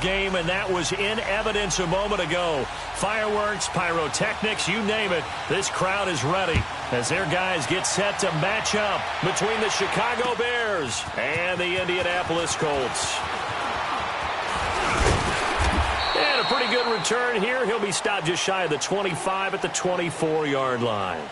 game, and that was in evidence a moment ago. Fireworks, pyrotechnics, you name it. This crowd is ready as their guys get set to match up between the Chicago Bears and the Indianapolis Colts. And a pretty good return here. He'll be stopped just shy of the 25 at the 24-yard line.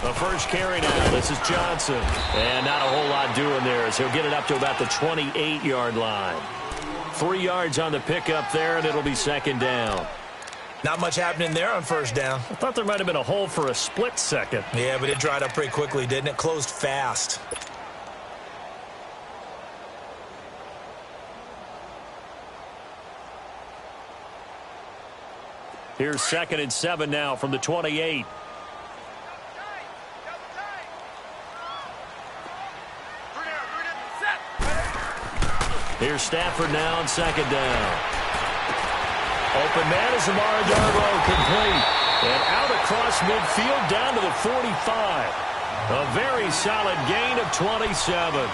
The first carry now. This is Johnson. And not a whole lot doing there as he'll get it up to about the 28-yard line. 3 yards on the pickup there, and it'll be second down. Not much happening there on first down. I thought there might have been a hole for a split second. Yeah, but it dried up pretty quickly, didn't it? Closed fast. Here's 2nd and 7 now from the 28. Here's Stafford now on 2nd down. Open man is Amara Darboh, complete. And out across midfield down to the 45. A very solid gain of 27.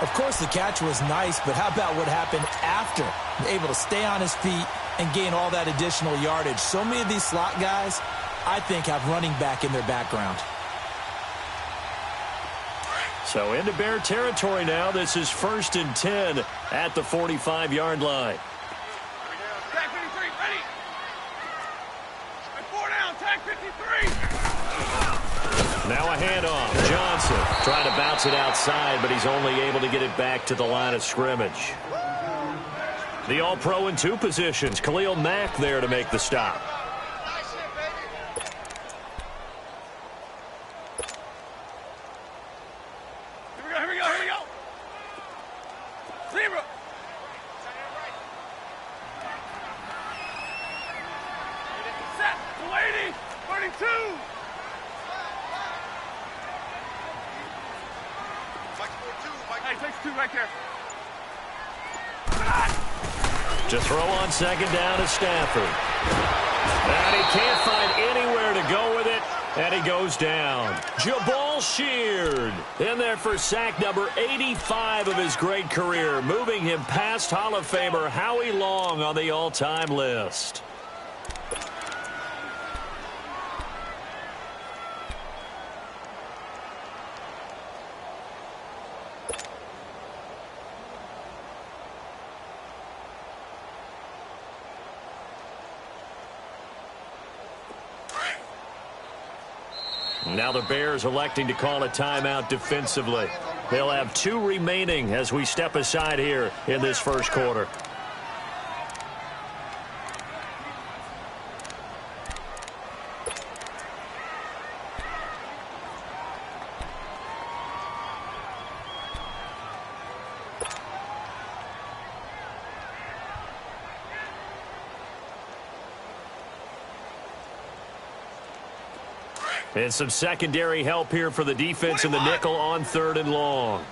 Of course, the catch was nice, but how about what happened after? Able to stay on his feet and gain all that additional yardage. So many of these slot guys, I think, have running back in their background. So into Bear territory now. This is 1st and 10 at the 45-yard line. Tag 53, ready. 4 down, tag 53. Now a handoff. Johnson trying to bounce it outside, but he's only able to get it back to the line of scrimmage. The All-Pro in 2 positions. Khalil Mack there to make the stop. To throw on 2nd down is Stafford. And he can't find anywhere to go with it, and he goes down. Jabal Sheard in there for sack number 85 of his great career, moving him past Hall of Famer Howie Long on the all-time list. Now the Bears electing to call a timeout defensively. They'll have 2 remaining as we step aside here in this first quarter. And some secondary help here for the defense in the nickel on 3rd and long.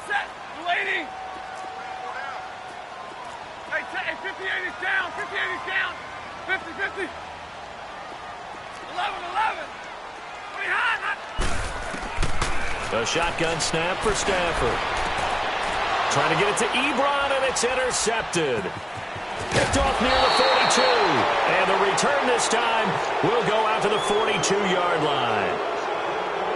Set, waiting. Hey, 58 is down, 58 is down. 50, 50. 11, 11. A shotgun snap for Stafford. Trying to get it to Ebron, and it's intercepted. Picked off near the 42. And the return this time will go out to the 42-yard line.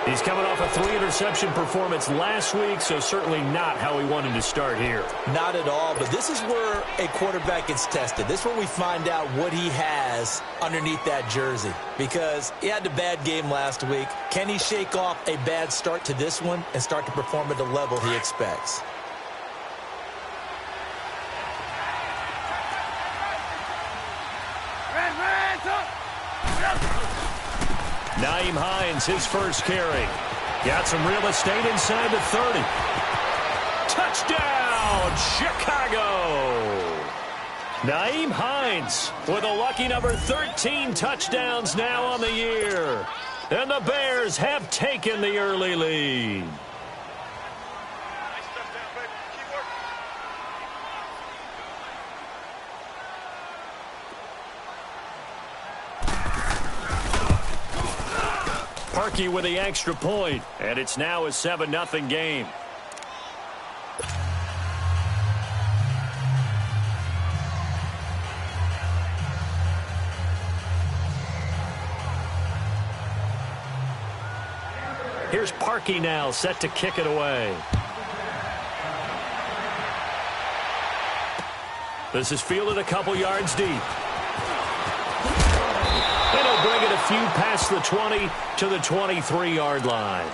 He's coming off a 3-interception performance last week, so certainly not how he wanted to start here. Not at all, but this is where a quarterback gets tested. This is where we find out what he has underneath that jersey. Because he had a bad game last week. Can he shake off a bad start to this one and start to perform at the level he expects? Nyheim Hines, his first carry. Got some real estate inside the 30. Touchdown, Chicago! Nyheim Hines with a lucky number 13 touchdowns now on the year. And the Bears have taken the early lead. Parkey with the extra point, and it's now a 7-0 game. Here's Parkey now, set to kick it away. This is fielded a couple yards deep. And he'll bring it a few past the 20 to the 23-yard line.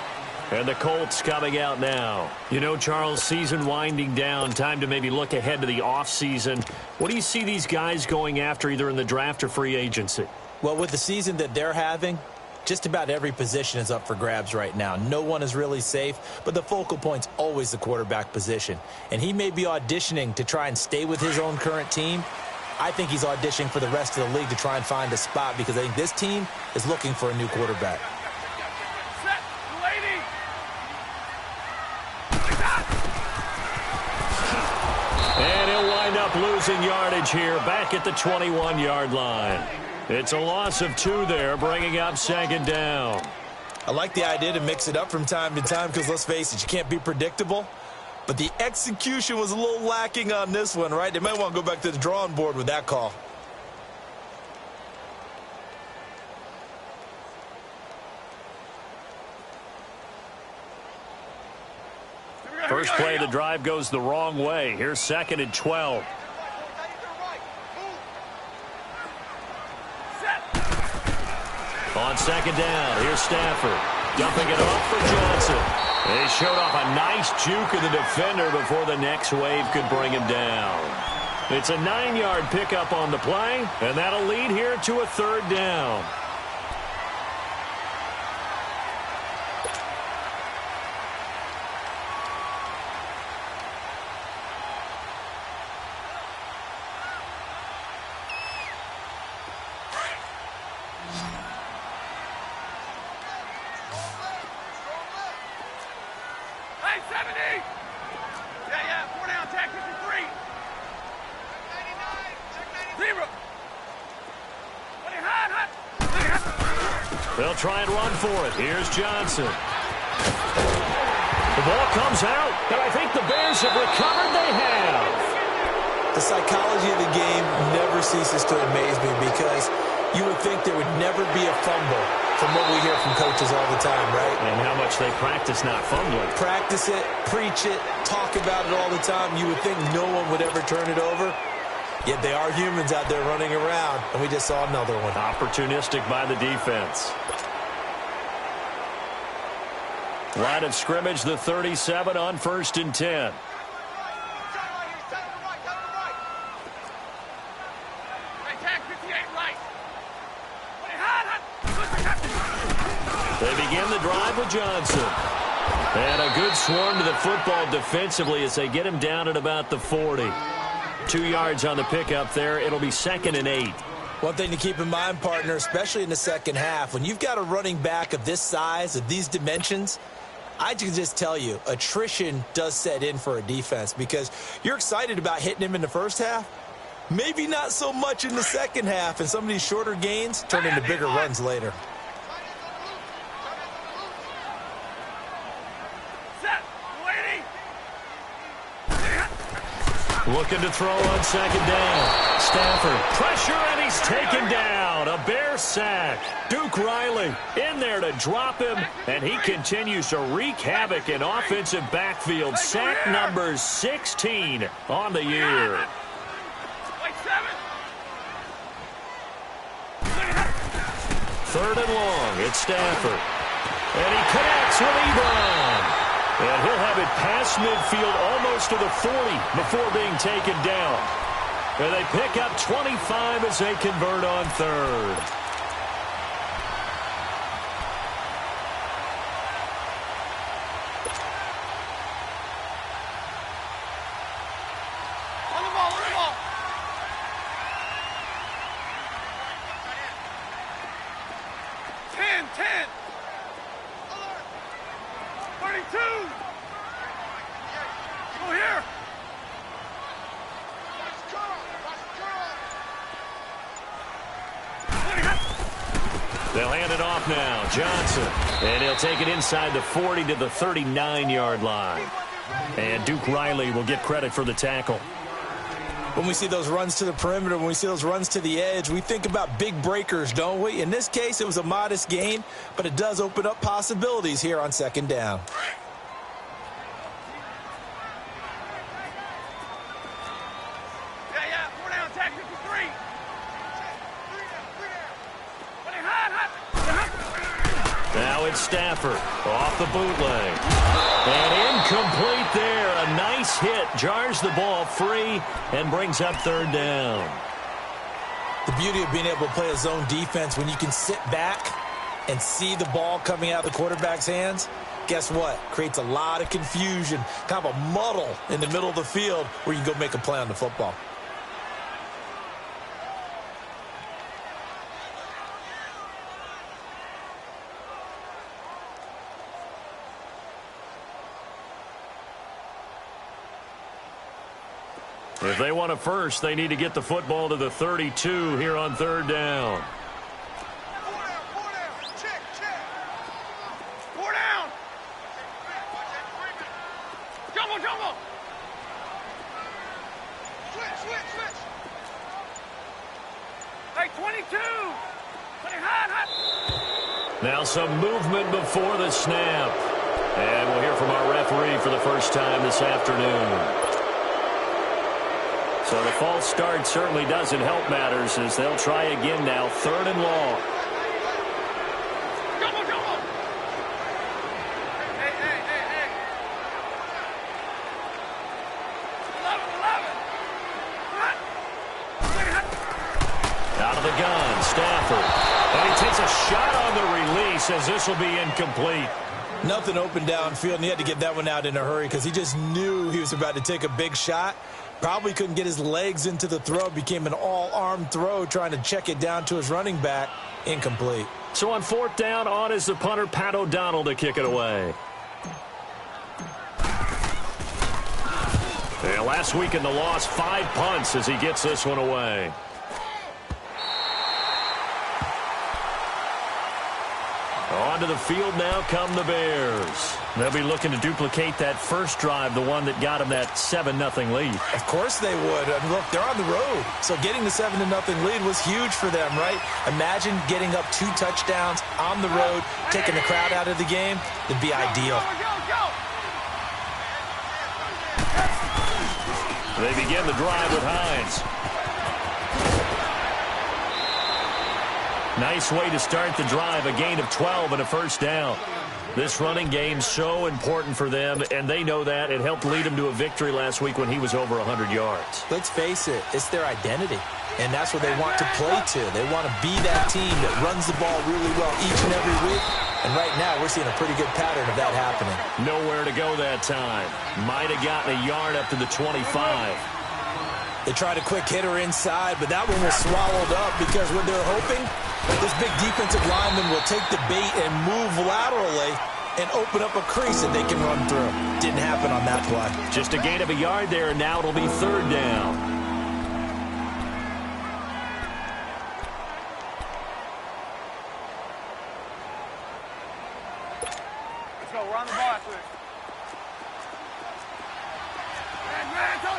And the Colts coming out now. You know, Charles, season winding down, time to maybe look ahead to the offseason. What do you see these guys going after either in the draft or free agency? Well, with the season that they're having, just about every position is up for grabs right now. No one is really safe, but the focal point's always the quarterback position. And he may be auditioning to try and stay with his own current team. I think he's auditioning for the rest of the league to try and find a spot because I think this team is looking for a new quarterback. Set, lady. And he'll wind up losing yardage here back at the 21-yard line. It's a loss of 2 there, bringing up second down. I like the idea to mix it up from time to time because, let's face it, you can't be predictable. But the execution was a little lacking on this one, right? They might want to go back to the drawing board with that call. First play of the drive goes the wrong way. Here's second and 12. On second down, here's Stafford. Dumping it off for Johnson. They showed off a nice juke of the defender before the next wave could bring him down. It's a 9-yard pickup on the play, and that'll lead here to a third down. Hey, 70! Yeah, 4 down, tag 53. 0. Hot. They'll try and run for it. Here's Johnson. The ball comes out, and I think the Bears have recovered. They have. The psychology of the game never ceases to amaze me because you would think there would never be a fumble from what we hear from coaches all the time, right? And how much they practice not fumbling. Practice it, preach it, talk about it all the time. You would think no one would ever turn it over. Yet they are humans out there running around, and we just saw another one. Opportunistic by the defense. Line of scrimmage, the 37 on 1st and 10. They begin the drive with Johnson. And a good swarm to the football defensively as they get him down at about the 40. 2 yards on the pickup there. It'll be 2nd and 8. One thing to keep in mind, partner, especially in the second half, when you've got a running back of this size, of these dimensions, I can just tell you, attrition does set in for a defense because you're excited about hitting him in the first half. Maybe not so much in the second half, and some of these shorter gains turn into bigger runs later. Looking to throw on second down. Stafford, pressure, and he's taken down. A Bear sack. Duke Riley in there to drop him, and he continues to wreak havoc in offensive backfield. Sack number 16 on the year. Third and long, it's Stafford. And he connects with Ebron. And he'll have it past midfield almost to the 40 before being taken down. And they pick up 25 as they convert on third. They'll hand it off now. Johnson. And he'll take it inside the 40 to the 39-yard line. And Duke Riley will get credit for the tackle. When we see those runs to the perimeter, when we see those runs to the edge, we think about big breakers, don't we? In this case, it was a modest gain, but it does open up possibilities here on second down. Now it's Stafford off the bootleg. And incomplete there. A nice hit. Jars the ball free and brings up third down. The beauty of being able to play a zone defense when you can sit back and see the ball coming out of the quarterback's hands, guess what? Creates a lot of confusion, kind of a muddle in the middle of the field where you can go make a play on the football. If they want a first, they need to get the football to the 32 here on third down. Four down. Jumbo. Switch. Hey, 22. Play hot. Now some movement before the snap. And we'll hear from our referee for the first time this afternoon. So the false start certainly doesn't help matters as they'll try again now, third and long. Jumbo. Hey. 11. Out of the gun, Stafford. And he takes a shot on the release as this will be incomplete. Nothing open downfield, and he had to get that one out in a hurry because he just knew he was about to take a big shot. Probably couldn't get his legs into the throw. Became an all-arm throw trying to check it down to his running back. Incomplete. So on fourth down, on is the punter, Pat O'Donnell, to kick it away. And last week in the loss, 5 punts as he gets this one away. Onto the field now come the Bears. They'll be looking to duplicate that first drive, the one that got them that 7-0 lead. Of course they would. I mean, look, they're on the road. So getting the 7-0 lead was huge for them, right? Imagine getting up 2 touchdowns on the road, taking the crowd out of the game. It'd be ideal. Go. They begin the drive with Hines. Nice way to start the drive, a gain of 12 and a first down. This running game so important for them, and they know that. It helped lead them to a victory last week when he was over 100 yards. Let's face it, it's their identity, and that's what they want to play to. They want to be that team that runs the ball really well each and every week, and right now we're seeing a pretty good pattern of that happening. Nowhere to go that time. Might have gotten a yard up to the 25. They tried a quick hitter inside, but that one was swallowed up because what they're hoping, this big defensive lineman will take the bait and move laterally and open up a crease that they can run through. Didn't happen on that play. Just a gain of a yard there, and now it'll be third down. Let's go. We're on the ball after this. Man, go.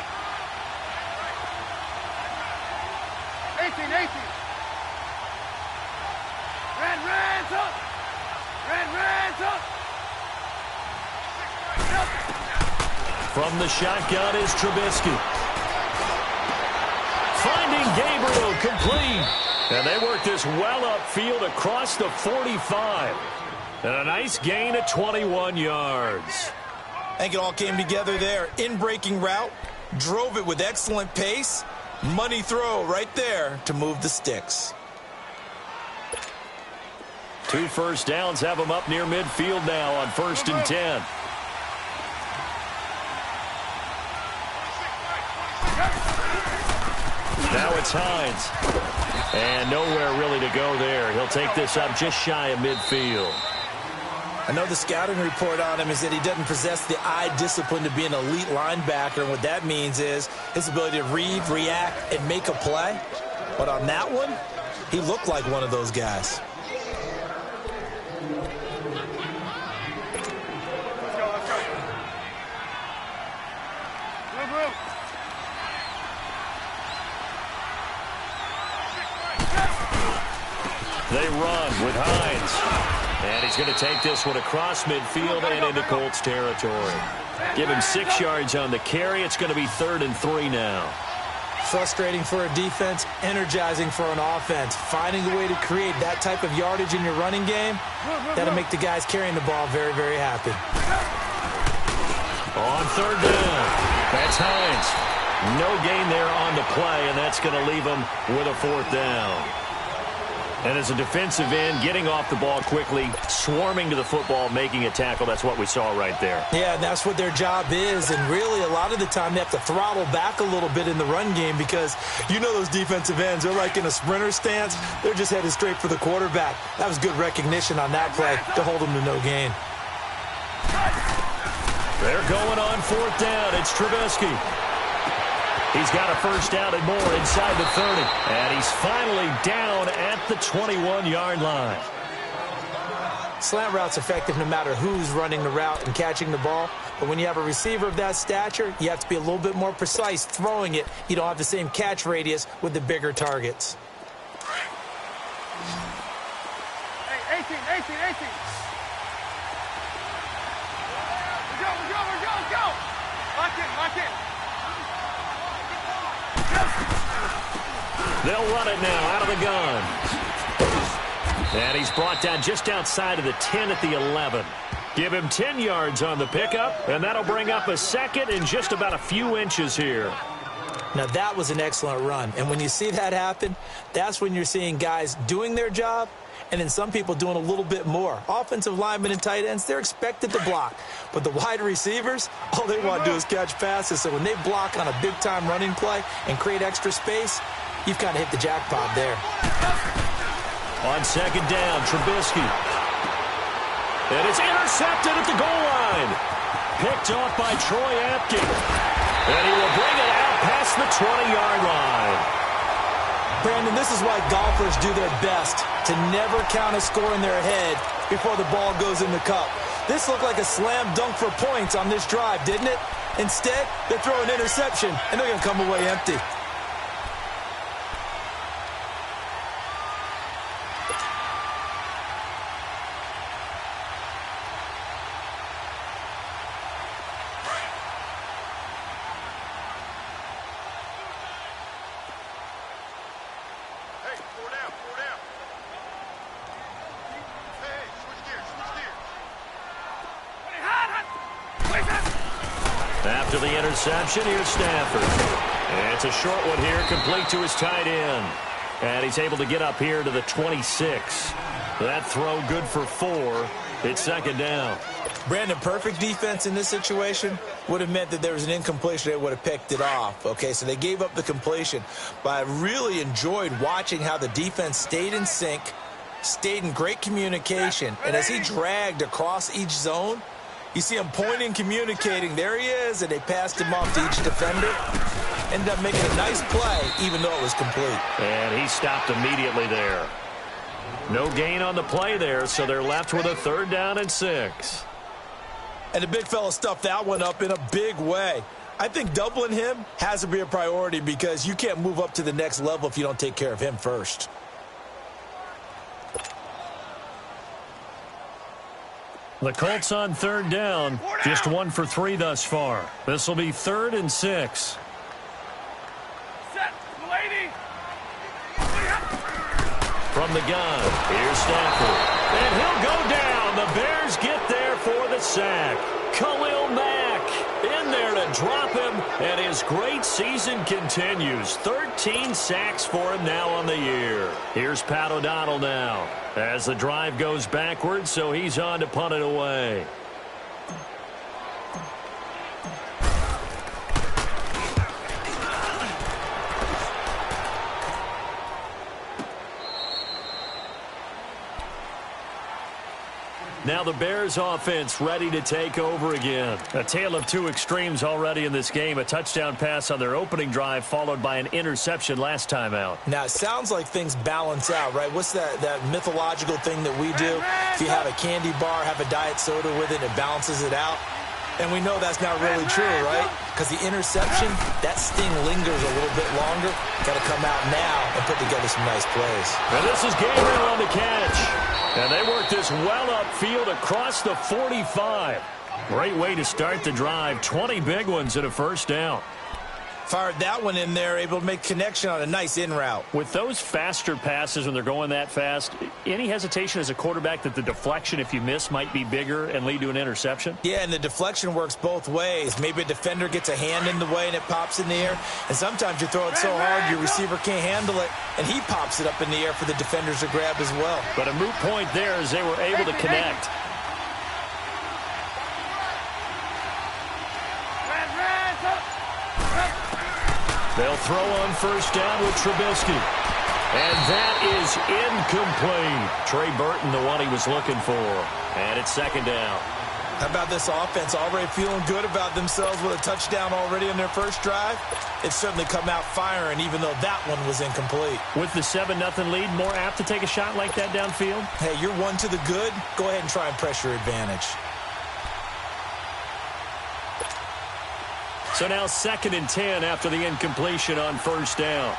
18. Red, up. From the shotgun is Trubisky. Finding Gabriel, complete. And they work this well upfield across the 45. And a nice gain of 21 yards. I think it all came together there. In-breaking route, drove it with excellent pace. Money throw right there to move the sticks. 2 first downs have them up near midfield now on 1st and 10. Now it's Hines. And nowhere really to go there. He'll take this up just shy of midfield. I know the scouting report on him is that he doesn't possess the eye discipline to be an elite linebacker. And what that means is his ability to read, react, and make a play. But on that one, he looked like one of those guys. move. They run with Hines. And he's going to take this one across midfield and into Colts territory. Give him 6 yards on the carry. It's going to be 3rd and 3 now. Frustrating for a defense, energizing for an offense. Finding a way to create that type of yardage in your running game, that'll make the guys carrying the ball very, very happy. On 3rd down, that's Hines. No gain there on the play, and that's going to leave them with a 4th down. And as a defensive end, getting off the ball quickly, swarming to the football, making a tackle, that's what we saw right there. Yeah, and that's what their job is. And really, a lot of the time, they have to throttle back a little bit in the run game because you know those defensive ends, they're like in a sprinter stance. They're just headed straight for the quarterback. That was good recognition on that play to hold them to no gain. They're going on 4th down. It's Trubisky. He's got a 1st down and more inside the 30. And he's finally down at the 21-yard line. Slant route's effective no matter who's running the route and catching the ball. But when you have a receiver of that stature, you have to be a little bit more precise throwing it. You don't have the same catch radius with the bigger targets. Hey, 18. Let's go. Lock in. They'll run it now out of the gun. And he's brought down just outside of the 10 at the 11. Give him 10 yards on the pickup, and that'll bring up a 2nd in just about a few inches here. Now, that was an excellent run. And when you see that happen, that's when you're seeing guys doing their job and then some people doing a little bit more. Offensive linemen and tight ends, they're expected to block. But the wide receivers, all they want to do is catch passes. So when they block on a big-time running play and create extra space, you've kind of hit the jackpot there. On 2nd down, Trubisky. And it's intercepted at the goal line. Picked off by Troy Apke. And he will bring it out past the 20-yard line. Brandon, this is why golfers do their best to never count a score in their head before the ball goes in the cup. This looked like a slam dunk for points on this drive, didn't it? Instead, they throw an interception, and they're going to come away empty. After the interception, here's Stafford. And it's a short one here, complete to his tight end. And he's able to get up here to the 26. That throw good for 4. It's 2nd down. Brandon, perfect defense in this situation would have meant that there was an incompletion. They would have picked it off. Okay, so they gave up the completion. But I really enjoyed watching how the defense stayed in sync, stayed in great communication. And as he dragged across each zone, you see him pointing, communicating. There he is, and they passed him off to each defender. Ended up making a nice play, even though it was complete. And he stopped immediately there. No gain on the play there, so they're left with a 3rd down and 6. And the big fella stuffed that one up in a big way. I think doubling him has to be a priority because you can't move up to the next level if you don't take care of him first. The Colts on 3rd down, just 1 for 3 thus far. This will be 3rd and 6. Set, lady. From the gun, here's Stafford. And he'll go down. The Bears get there for the sack. Khalil Mack in there to drop him, and his great season continues. 13 sacks for him now on the year. Here's Pat O'Donnell now as the drive goes backwards, so he's on to punt it away. Now the Bears offense ready to take over again. A tale of two extremes already in this game. A touchdown pass on their opening drive followed by an interception last time out. Now, it sounds like things balance out, right? What's that mythological thing that we do? If you have a candy bar, have a diet soda with it, it balances it out. And we know that's not really true, right? Because the interception, that sting lingers a little bit longer. Got to come out now and put together some nice plays. And this is Gabriel on the catch. And they work this well upfield across the 45. Great way to start the drive. 20 big ones and a first down. Fired that one in there, able to make connection on a nice in route. With those faster passes when they're going that fast, any hesitation as a quarterback that the deflection, if you miss, might be bigger and lead to an interception? Yeah, and the deflection works both ways. Maybe a defender gets a hand in the way and it pops in the air. And sometimes you throw it so hard your receiver can't handle it, and he pops it up in the air for the defenders to grab as well. But a moot point there as they were able to connect. They'll throw on first down with Trubisky. And that is incomplete. Trey Burton, the one he was looking for. And it's second down. How about this offense? Already feeling good about themselves with a touchdown already in their first drive. It's certainly come out firing, even though that one was incomplete. With the 7-0 lead, more apt to take a shot like that downfield? Hey, you're one to the good. Go ahead and try and pressure advantage. So now 2nd and 10 after the incompletion on first down.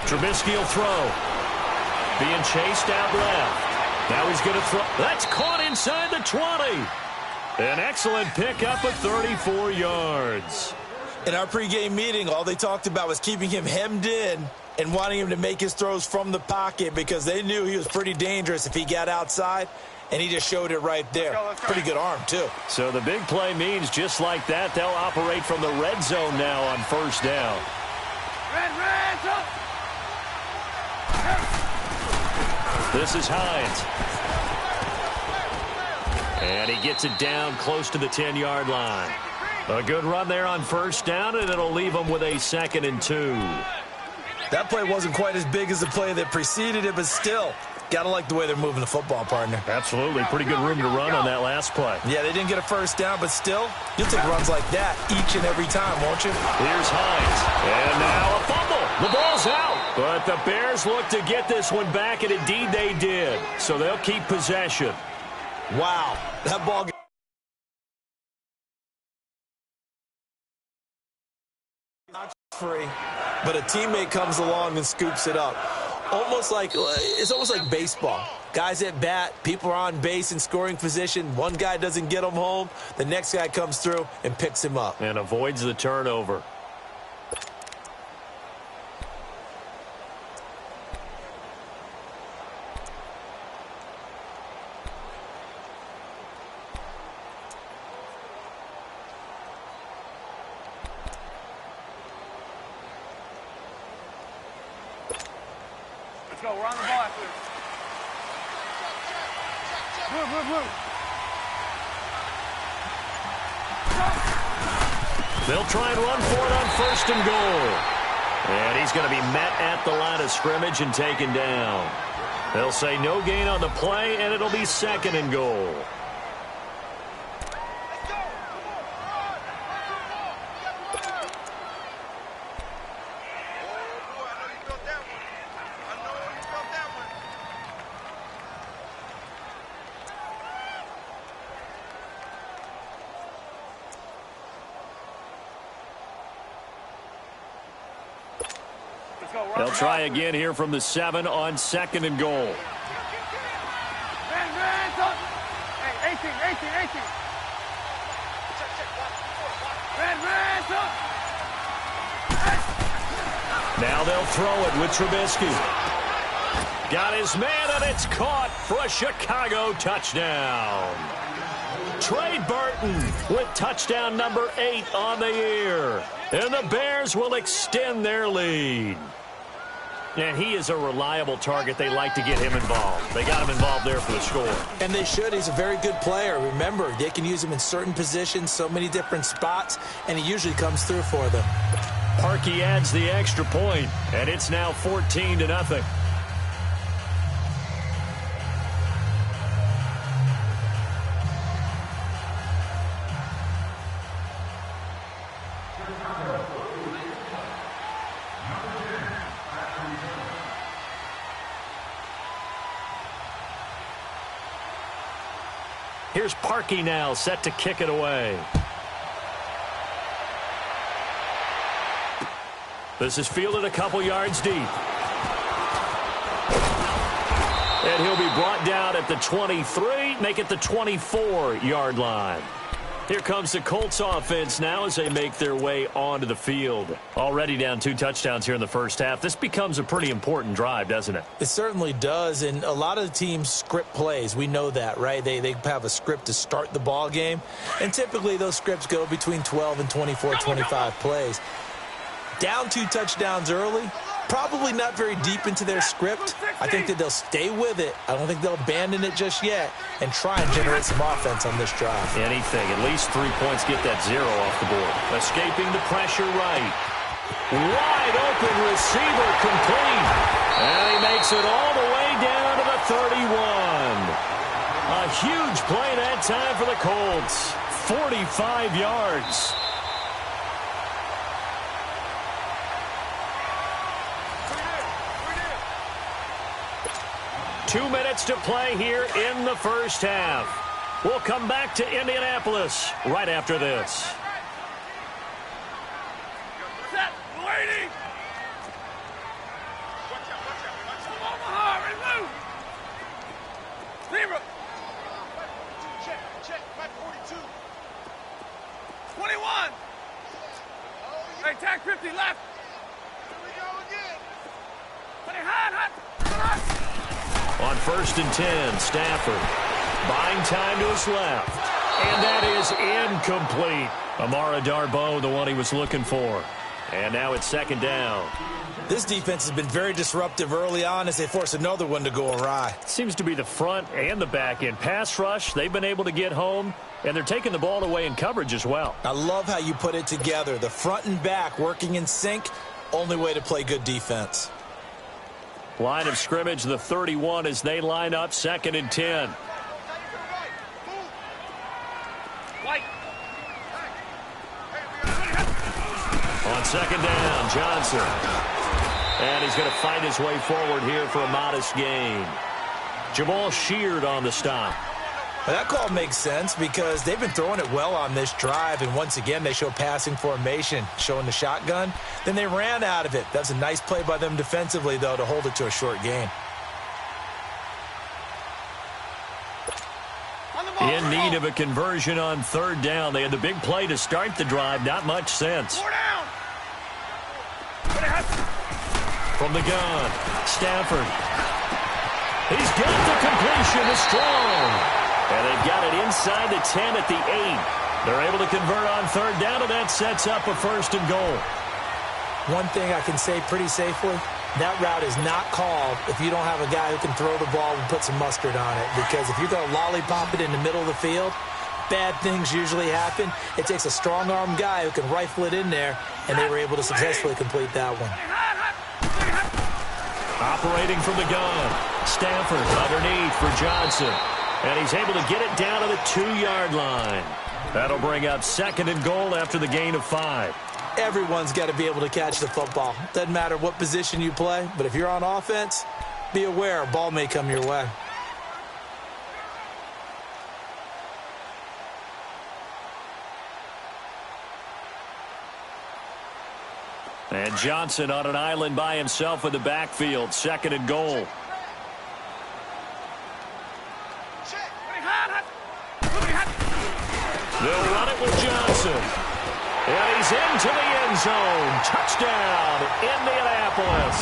Trubisky will throw. Being chased out left. Now he's going to throw. That's caught inside the 20. An excellent pickup of 34 yards. In our pregame meeting, all they talked about was keeping him hemmed in and wanting him to make his throws from the pocket because they knew he was pretty dangerous if he got outside, and he just showed it right there. Pretty good arm, too. So the big play means just like that, they'll operate from the red zone now on first down. This is Hines. And he gets it down close to the 10-yard line. A good run there on first down, and it'll leave them with a 2nd and 2. That play wasn't quite as big as the play that preceded it, but still, got to like the way they're moving the football, partner. Absolutely. Pretty good room to run on that last play. Yeah, they didn't get a first down, but still, you'll take runs like that each and every time, won't you? Here's Hines. And now a fumble. The ball's out. But the Bears look to get this one back, and indeed they did. So they'll keep possession. Wow. That ball free, but a teammate comes along and scoops it up. It's almost like baseball. Guys at bat, people are on base in scoring position. One guy doesn't get him home. The next guy comes through and picks him up. And avoids the turnover. Let's go. We're on the ball after this. Move. They'll try and run for it on 1st and goal. And he's going to be met at the line of scrimmage and taken down. They'll say no gain on the play, and it'll be 2nd and goal. They'll try again here from the 7 on 2nd and goal. Hey, 18. Now they'll throw it with Trubisky. Got his man, and it's caught for a Chicago touchdown. Trey Burton with touchdown number 8 on the year. And the Bears will extend their lead. And he is a reliable target. They like to get him involved. They got him involved there for the score. And they should. He's a very good player. Remember, they can use him in certain positions, so many different spots, and he usually comes through for them. Parkey adds the extra point, and it's now 14-0. Here's Parkey now, set to kick it away. This is fielded a couple yards deep. And he'll be brought down at the 23, make it the 24-yard line. Here comes the Colts offense now as they make their way onto the field. Already down 2 touchdowns here in the first half. This becomes a pretty important drive, doesn't it? It certainly does, and a lot of the teams script plays. We know that, right? They have a script to start the ball game, and typically those scripts go between 12 and 24, 25 plays. Down 2 touchdowns early, probably not very deep into their script. I think that they'll stay with it. I don't think they'll abandon it just yet and try and generate some offense on this drive. Anything, at least 3 points, get that 0 off the board. Escaping the pressure right. Wide open receiver complete. And he makes it all the way down to the 31. A huge play that time for the Colts. 45 yards. 2 minutes to play here in the first half. We'll come back to Indianapolis right after this. Set, waiting. Omaha, remove. Zero. Check, 42. 21. Hey, tag 50 left. Here we go again. Hot. On 1st and 10, Stafford buying time to his left. And that is incomplete. Amara Darboh, the one he was looking for. And now it's 2nd down. This defense has been very disruptive early on as they force another one to go awry. Seems to be the front and the back end. Pass rush, they've been able to get home, and they're taking the ball away in coverage as well. I love how you put it together. The front and back working in sync, only way to play good defense. Line of scrimmage, the 31 as they line up, 2nd and 10. On 2nd down, Johnson. And he's going to fight his way forward here for a modest gain. Jamal Sheard on the stop. Well, that call makes sense because they've been throwing it well on this drive, and once again they show passing formation, showing the shotgun. Then they ran out of it. That's a nice play by them defensively, though, to hold it to a short gain. In need of a conversion on 3rd down. They had the big play to start the drive. Not much sense. From the gun, Stafford. He's got the completion to Strong. And they've got it inside the 10 at the 8. They're able to convert on 3rd down, and that sets up a 1st and goal. One thing I can say pretty safely, that route is not called if you don't have a guy who can throw the ball and put some mustard on it. Because if you're going to lollipop it in the middle of the field, bad things usually happen. It takes a strong-arm guy who can rifle it in there, and they were able to successfully complete that one. Operating from the gun, Stafford underneath for Johnson. And he's able to get it down to the 2-yard line. That'll bring up 2nd and goal after the gain of 5. Everyone's got to be able to catch the football. Doesn't matter what position you play, but if you're on offense, be aware a ball may come your way. And Johnson on an island by himself in the backfield. 2nd and goal. They'll run it with Johnson. And he's into the end zone. Touchdown, Indianapolis.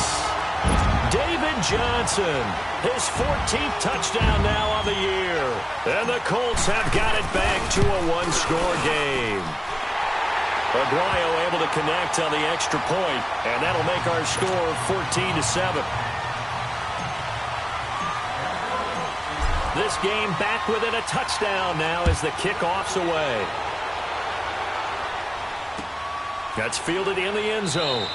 David Johnson, his 14th touchdown now on the year. And the Colts have got it back to a 1-score game. Aguayo able to connect on the extra point, and that'll make our score 14-7. This game back within a touchdown now as the kickoff's away. That's fielded in the end zone.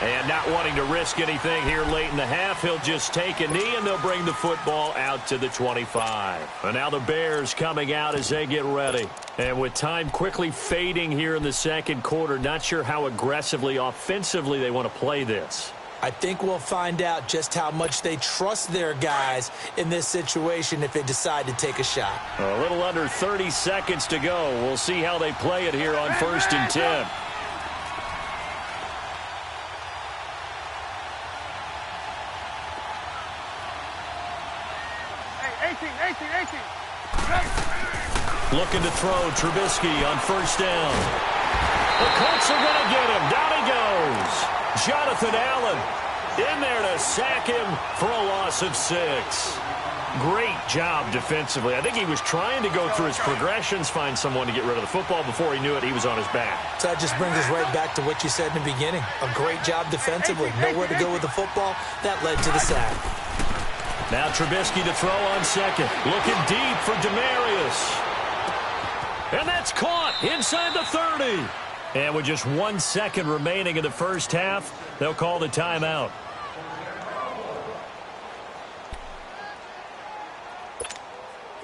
And not wanting to risk anything here late in the half, he'll just take a knee, and they'll bring the football out to the 25. And now the Bears coming out as they get ready. And with time quickly fading here in the second quarter, not sure how aggressively, offensively they want to play this. I think we'll find out just how much they trust their guys in this situation if they decide to take a shot. A little under 30 seconds to go. We'll see how they play it here on 1st and 10. Looking to throw, Trubisky on 1st down. The Colts are going to get him. Down he goes. Jonathan Allen in there to sack him for a loss of 6. Great job defensively. I think he was trying to go through his progressions, find someone to get rid of the football. Before he knew it, he was on his back. So that just brings us right back to what you said in the beginning. A great job defensively. Nowhere to go with the football. That led to the sack. Now Trubisky to throw on 2nd. Looking deep for Demarius. And that's caught inside the 30. And with just 1 second remaining in the first half, they'll call the timeout.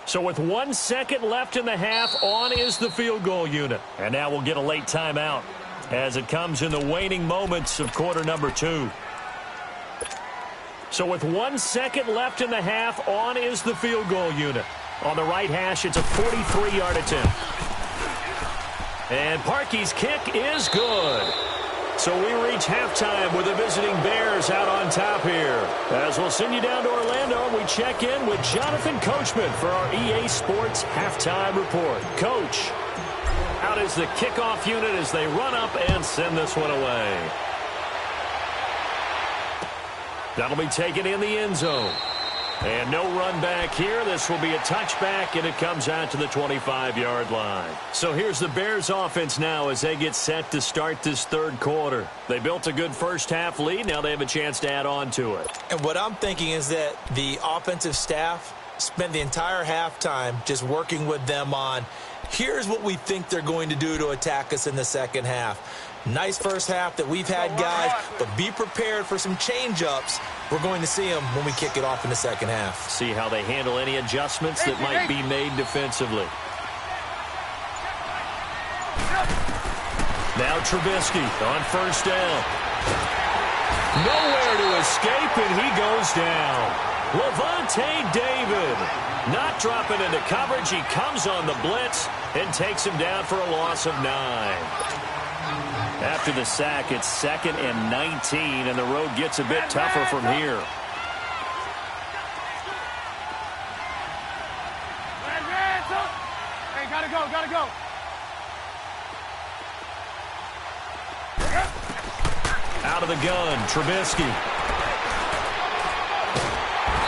So with 1 second left in the half, on is the field goal unit. And now we'll get a late timeout as it comes in the waning moments of quarter number 2. So with 1 second left in the half, on is the field goal unit. On the right hash, it's a 43-yard attempt. And Parkey's kick is good. So we reach halftime with the visiting Bears out on top here. As we'll send you down to Orlando, we check in with Jonathan Coachman for our EA Sports Halftime Report. Coach, out is the kickoff unit as they run up and send this one away. That'll be taken in the end zone. And no run back here. This will be a touchback, and it comes out to the 25-yard line. So here's the Bears offense now as they get set to start this third quarter. They built a good first-half lead. Now they have a chance to add on to it. And what I'm thinking is that the offensive staff spent the entire halftime just working with them on, here's what we think they're going to do to attack us in the second half. Nice first half that we've had, guys, but be prepared for some change-ups. We're going to see them when we kick it off in the second half. See how they handle any adjustments that might be made defensively. Now Trubisky on 1st down. Nowhere to escape, and he goes down. Levante David not dropping into coverage. He comes on the blitz and takes him down for a loss of 9. After the sack, it's 2nd and 19, and the road gets a bit tougher from here. Hey, gotta go. Out of the gun, Trubisky.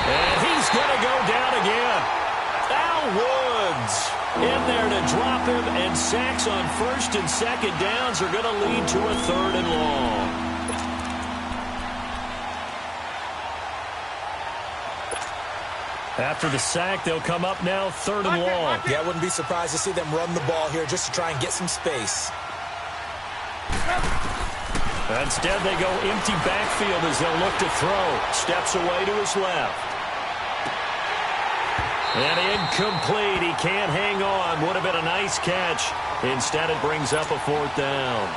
And he's going to go down again. Al Woods in there to drop him, and sacks on 1st and 2nd downs are going to lead to a 3rd and long. After the sack, they'll come up now 3rd and long. Yeah, I wouldn't be surprised to see them run the ball here just to try and get some space. Instead, they go empty backfield as they'll look to throw. Steps away to his left. And incomplete. He can't hang on. Would have been a nice catch. Instead, it brings up a 4th down.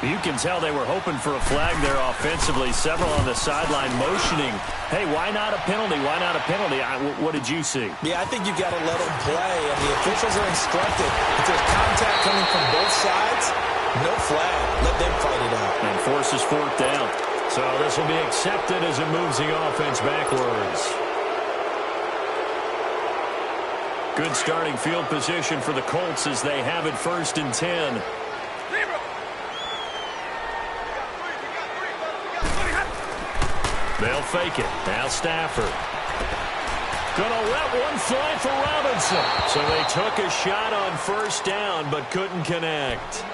You can tell they were hoping for a flag there offensively. Several on the sideline motioning. Hey, why not a penalty? Why not a penalty? What did you see? Yeah, I think you got to let them play. And the officials are instructed. If there's contact coming from both sides, no flag. Let them fight it out. And forces 4th down. So this will be accepted as it moves the offense backwards. Good starting field position for the Colts as they have it 1st and 10. They'll fake it. Now Stafford. Gonna let one fly for Robinson. So they took a shot on 1st down but couldn't connect.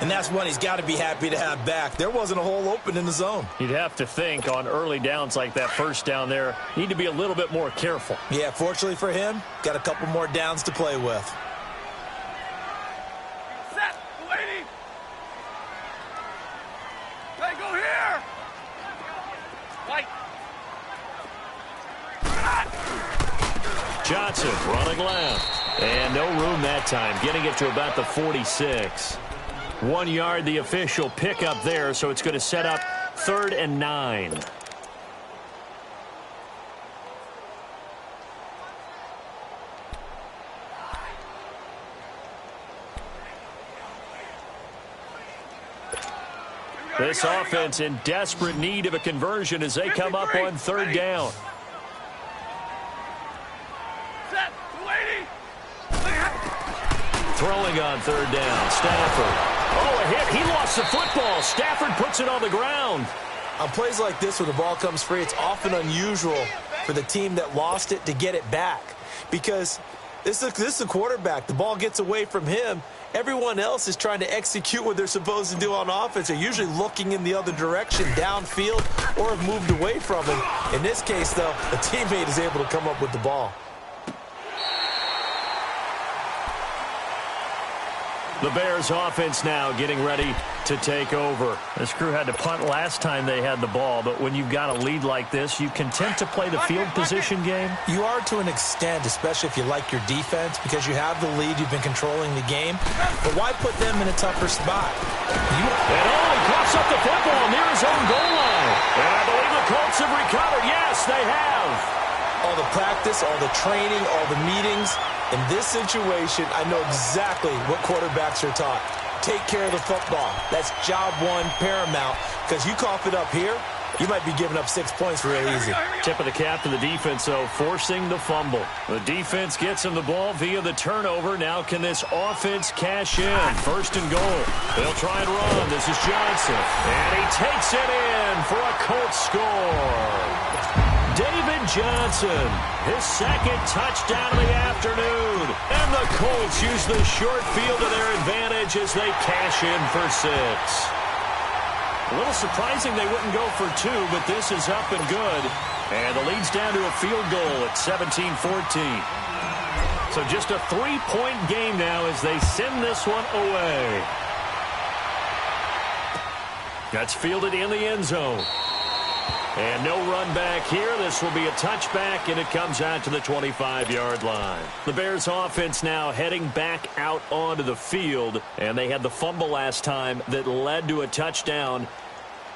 And that's one he's got to be happy to have back. There wasn't a hole open in the zone. You'd have to think on early downs like that 1st down there, need to be a little bit more careful. Yeah, fortunately for him, got a couple more downs to play with. Set, lady. Hey, go Johnson running left. And no room that time, getting it to about the 46. 1 yard, the official pickup there, so it's going to set up 3rd and 9. This offense in desperate need of a conversion as they come up on 3rd down. Throwing on 3rd down, Stafford. Oh, a hit. He lost the football. Stafford puts it on the ground. On plays like this where the ball comes free, it's often unusual for the team that lost it to get it back. Because this is a quarterback. The ball gets away from him. Everyone else is trying to execute what they're supposed to do on offense. They're usually looking in the other direction, downfield, or have moved away from him. In this case, though, a teammate is able to come up with the ball. The Bears offense now getting ready to take over. This crew had to punt last time they had the ball, but when you've got a lead like this, you content to play the field position game? You are to an extent, especially if you like your defense, because you have the lead, you've been controlling the game. But why put them in a tougher spot? He coughs up the football near his own goal line. And I believe the Colts have recovered. Yes, they have. All the practice, all the training, all the meetings. In this situation, I know exactly what quarterbacks are taught. Take care of the football. That's job one, paramount. Because you cough it up here, you might be giving up 6 points real easy. Tip of the cap to the defense, though, forcing the fumble. The defense gets him the ball via the turnover. Now can this offense cash in? 1st and goal. They'll try and run. This is Johnson. And he takes it in for a Colts score. David Johnson, his 2nd touchdown of the afternoon. And the Colts use the short field to their advantage as they cash in for 6. A little surprising they wouldn't go for 2, but this is up and good. And the lead's down to a field goal at 17-14. So just a 3-point game now as they send this one away. That's fielded in the end zone. And no run back here. This will be a touchback, and it comes out to the 25-yard line. The Bears offense now heading back out onto the field, and they had the fumble last time that led to a touchdown.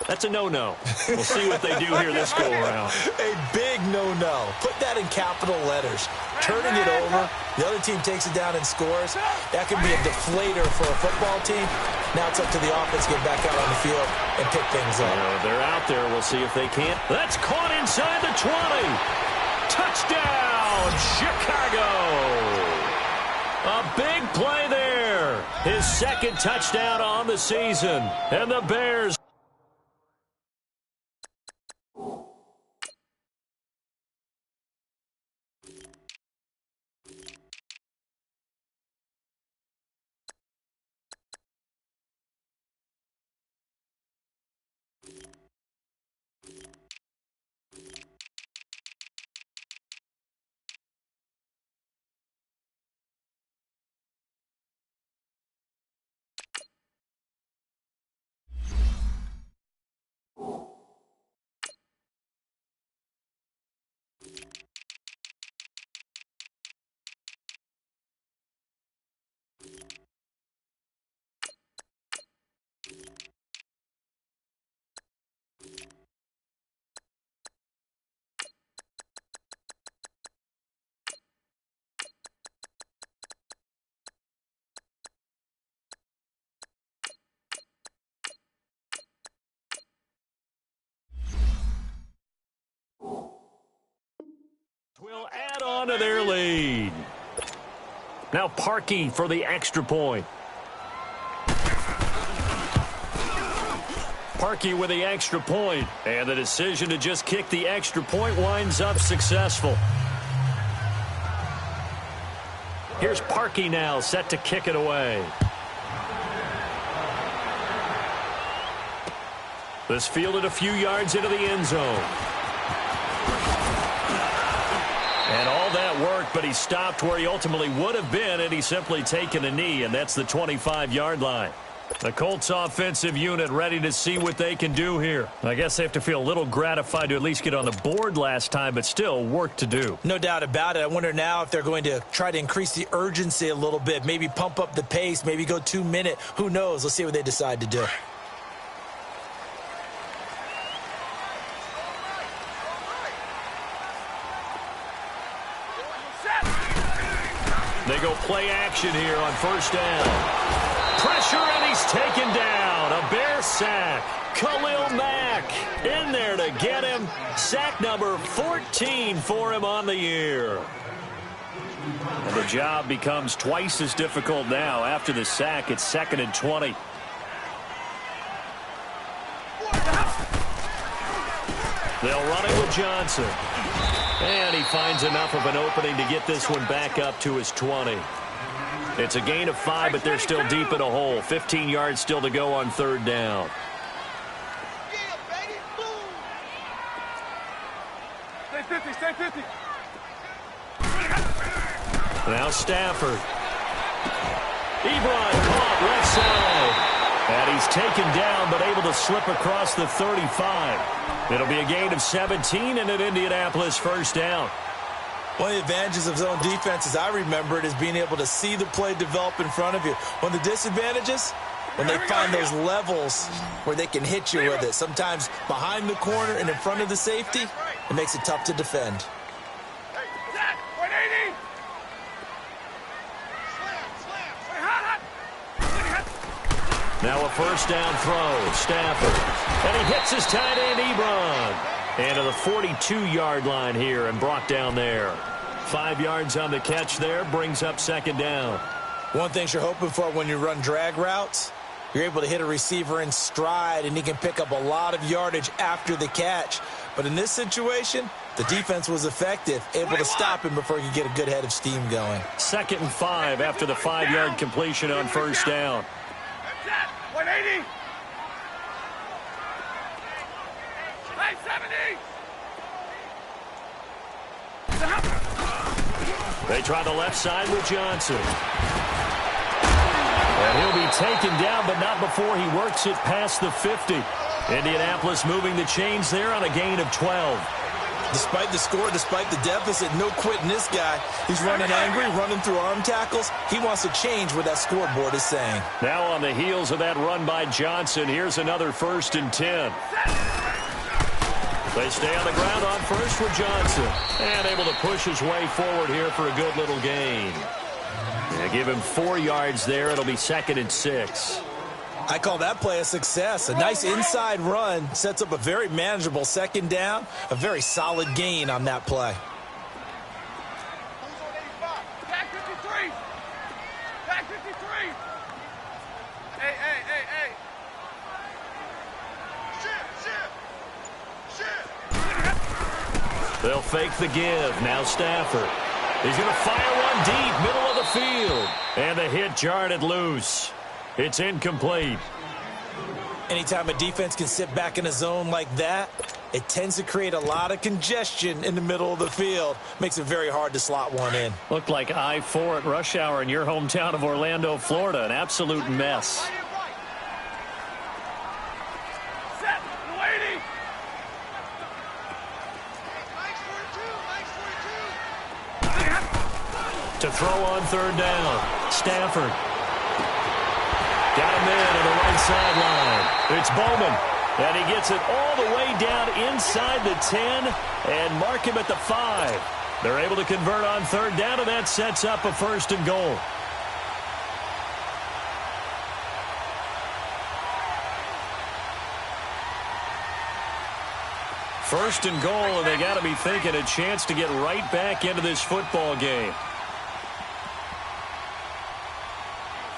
That's a no-no. We'll see what they do here this go-around. A big no-no. Put that in capital letters. Turning it over, the other team takes it down and scores. That can be a deflator for a football team. Now it's up to the offense to get back out on the field and pick things up. They're out there. We'll see if they can't. That's caught inside the 20. Touchdown, Chicago. A big play there. His 2nd touchdown on the season. And the Bears. Will add on to their lead. Now Parkey for the extra point. Parkey with the extra point, and the decision to just kick the extra point winds up successful. Here's Parkey now set to kick it away. This fielded a few yards into the end zone. And all that worked, but he stopped where he ultimately would have been, and he's simply taken a knee, and that's the 25-yard line. The Colts offensive unit ready to see what they can do here. I guess they have to feel a little gratified to at least get on the board last time, but still work to do. No doubt about it. I wonder now if they're going to try to increase the urgency a little bit, maybe pump up the pace, maybe go 2-minute. Who knows? Let's see what they decide to do. They go play action here on first down. Pressure, and he's taken down. A Bear sack. Khalil Mack in there to get him. Sack number 14 for him on the year. And the job becomes twice as difficult now. After the sack, it's 2nd and 20. They'll run it with Johnson. And he finds enough of an opening to get this one back up to his 20. It's a gain of 5, but they're still deep in a hole. 15 yards still to go on third down. Stay 50, stay 50. Now Stafford. Ebron caught left side. And he's taken down, but able to slip across the 35. It'll be a gain of 17 and an Indianapolis first down. One of the advantages of zone defense, as I remember it, is being able to see the play develop in front of you. One of the disadvantages, when they find those levels where they can hit you with it, sometimes behind the corner and in front of the safety, it makes it tough to defend. Now a first down throw. Stafford. And he hits his tight end, Ebron. And to the 42-yard line here and brought down there. 5 yards on the catch there, brings up second down. One thing you're hoping for when you run drag routes, you're able to hit a receiver in stride, and he can pick up a lot of yardage after the catch. But in this situation, the defense was effective, able to stop him before he could get a good head of steam going. 2nd and 5 after the 5-yard completion on first down. 180. 570. They try the left side with Johnson. And he'll be taken down, but not before he works it past the 50. Indianapolis moving the chains there on a gain of 12. Despite the score, despite the deficit, no quitting this guy. He's running angry, running through arm tackles. He wants to change what that scoreboard is saying. Now on the heels of that run by Johnson, here's another 1st and 10. They stay on the ground on first with Johnson. And able to push his way forward here for a good little gain. They give him 4 yards there. It'll be 2nd and 6. I call that play a success. A nice inside run sets up a very manageable second down. A very solid gain on that play. Back 53. Back 53. Hey. Shit. They'll fake the give. Now Stafford. He's going to fire one deep, middle of the field. And the hit jarred it loose. It's incomplete. Anytime a defense can sit back in a zone like that, it tends to create a lot of congestion in the middle of the field. Makes it very hard to slot one in. Looked like I-4 at rush hour in your hometown of Orlando, Florida. An absolute mess. Set. 180. To throw on third down. Stafford. Got him in on the right sideline. It's Bowman. And he gets it all the way down inside the 10 and mark him at the 5. They're able to convert on third down, and that sets up a 1st and goal. First and goal, and they got to be thinking a chance to get right back into this football game.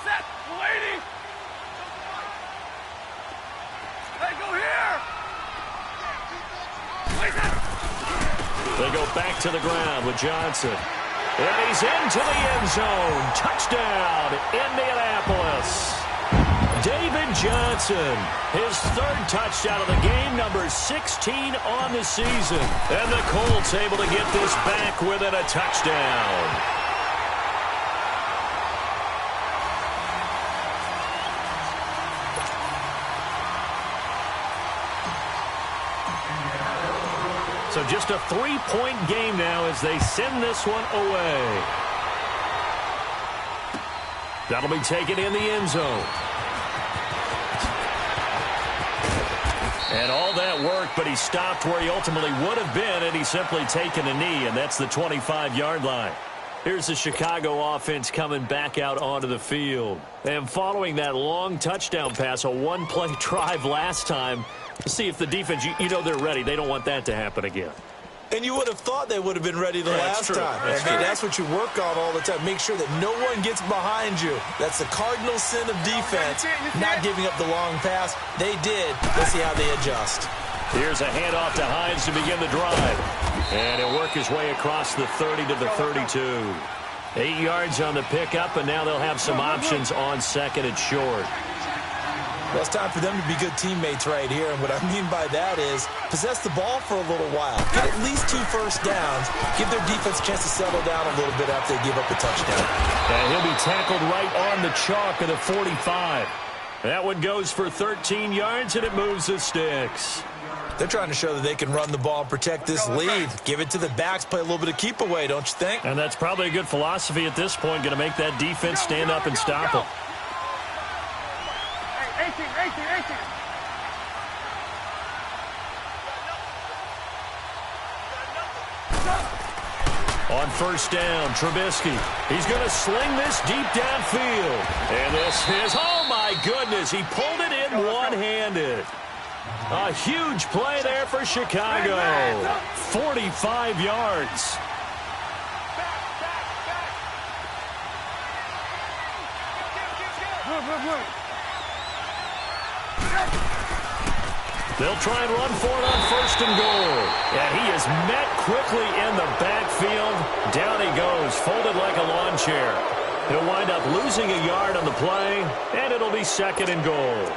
Set. 180. Hey, go here. They go back to the ground with Johnson. And he's into the end zone. Touchdown, Indianapolis. David Johnson, his 3rd touchdown of the game, number 16 on the season. And the Colts able to get this back within a touchdown. So just a 3-point game now as they send this one away. That'll be taken in the end zone. And all that work, but he stopped where he ultimately would have been, and he's simply taken a knee, and that's the 25-yard line. Here's the Chicago offense coming back out onto the field. And following that long touchdown pass, a one-play drive last time, see if the defense, you know they're ready. They don't want that to happen again. And you would have thought they would have been ready the last time. That's what you work on all the time. Make sure that no one gets behind you. That's the cardinal sin of defense, not giving up the long pass. They did. Let's see how they adjust. Here's a handoff to Hines to begin the drive. And he'll work his way across the 30 to the 32. 8 yards on the pickup, and now they'll have some options on second and short. Well, it's time for them to be good teammates right here, and what I mean by that is possess the ball for a little while. Get at least 2 first downs. Give their defense a chance to settle down a little bit after they give up a touchdown. And he'll be tackled right on the chalk of the 45. That one goes for 13 yards, and it moves the sticks. They're trying to show that they can run the ball and protect this lead. Give it to the backs, play a little bit of keep away, don't you think? And that's probably a good philosophy at this point, going to make that defense stand up and stop them. 18. On first down, Trubisky. He's going to sling this deep downfield. And this is, oh my goodness, he pulled it in one-handed. A huge play there for Chicago. 45 yards. They'll try and run for it on first and goal. And he is met quickly in the backfield. Down he goes, folded like a lawn chair. He'll wind up losing a yard on the play, and it'll be second and goal.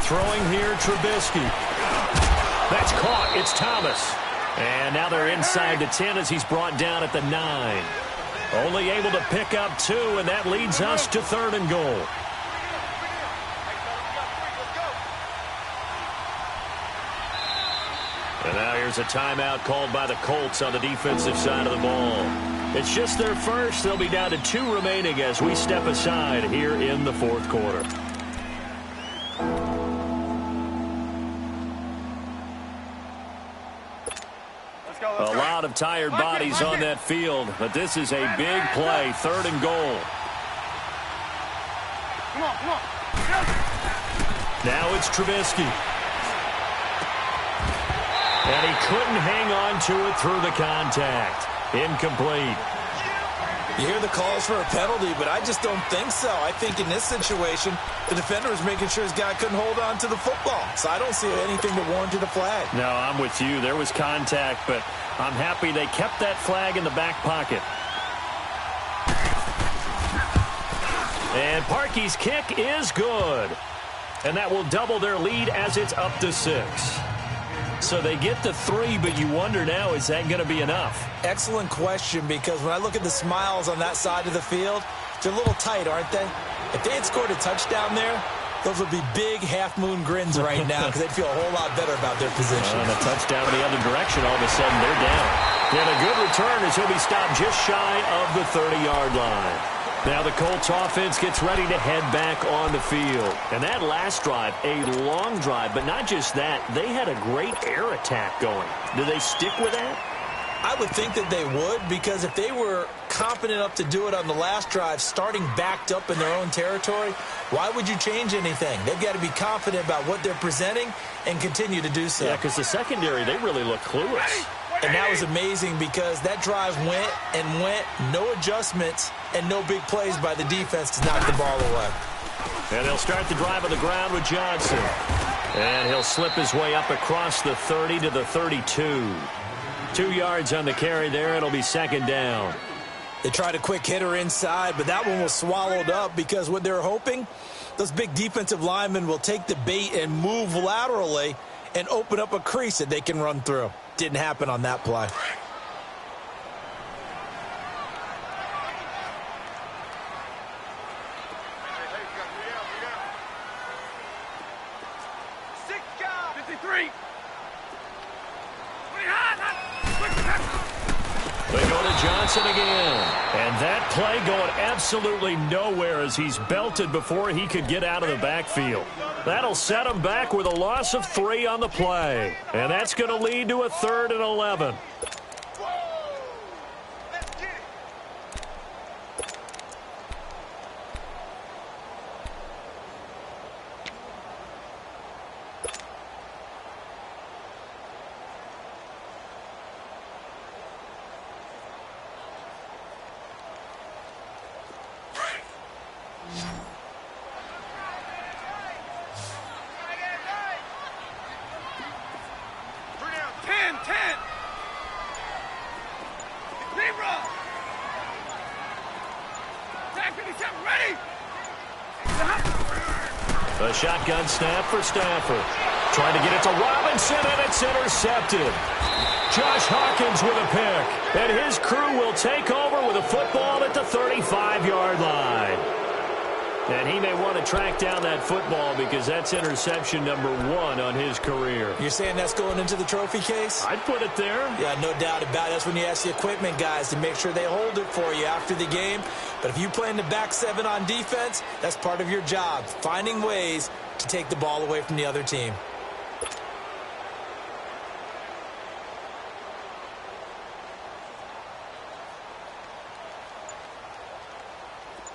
Throwing here, Trubisky. That's caught. It's Thomas. And now they're inside the 10 as he's brought down at the 9. Only able to pick up 2, and that leads us to third and goal. And now here's a timeout called by the Colts on the defensive side of the ball. It's just their first. They'll be down to 2 remaining as we step aside here in the fourth quarter. A lot of tired bodies on that field, but this is a big play, third and goal. Come on. Now it's Trubisky. And he couldn't hang on to it through the contact. Incomplete. You hear the calls for a penalty, but I just don't think so. I think in this situation, the defender was making sure his guy couldn't hold on to the football. So I don't see anything to warrant a flag. No, I'm with you. There was contact, but I'm happy they kept that flag in the back pocket. And Parkey's kick is good. And that will double their lead as it's up to 6. So they get the 3, but you wonder now, is that going to be enough? Excellent question, because when I look at the smiles on that side of the field, they're a little tight, aren't they? If they had scored a touchdown there, those would be big half-moon grins right now because they'd feel a whole lot better about their position. And a touchdown in the other direction, all of a sudden they're down. And a good return as he'll be stopped just shy of the 30-yard line. Now the Colts offense gets ready to head back on the field. And that last drive, a long drive, but not just that, they had a great air attack going. Do they stick with that? I would think that they would, because if they were confident enough to do it on the last drive, starting backed up in their own territory, why would you change anything? They've got to be confident about what they're presenting and continue to do so. Yeah, because the secondary, they really look clueless. And that was amazing because that drive went and went, no adjustments, and no big plays by the defense to knock the ball away. And they'll start the drive on the ground with Johnson. And he'll slip his way up across the 30 to the 32. 2 yards on the carry there. It'll be second down. They tried a quick hitter inside, but that one was swallowed up because what they're hoping, those big defensive linemen will take the bait and move laterally and open up a crease that they can run through. Didn't happen on that play. They go to Johnson again. And that play going absolutely nowhere as he's belted before he could get out of the backfield. That'll set him back with a loss of 3 on the play. And that's going to lead to a 3rd and 11. A shotgun snap for Stafford. Trying to get it to Robinson, and it's intercepted. Josh Hawkins with a pick. And his crew will take over with a football at the 35-yard line. And he may want to track down that football because that's interception number 1 on his career. You're saying that's going into the trophy case? I'd put it there. Yeah, no doubt about it. That's when you ask the equipment guys to make sure they hold it for you after the game. But if you play in the back 7 on defense, that's part of your job, finding ways to take the ball away from the other team.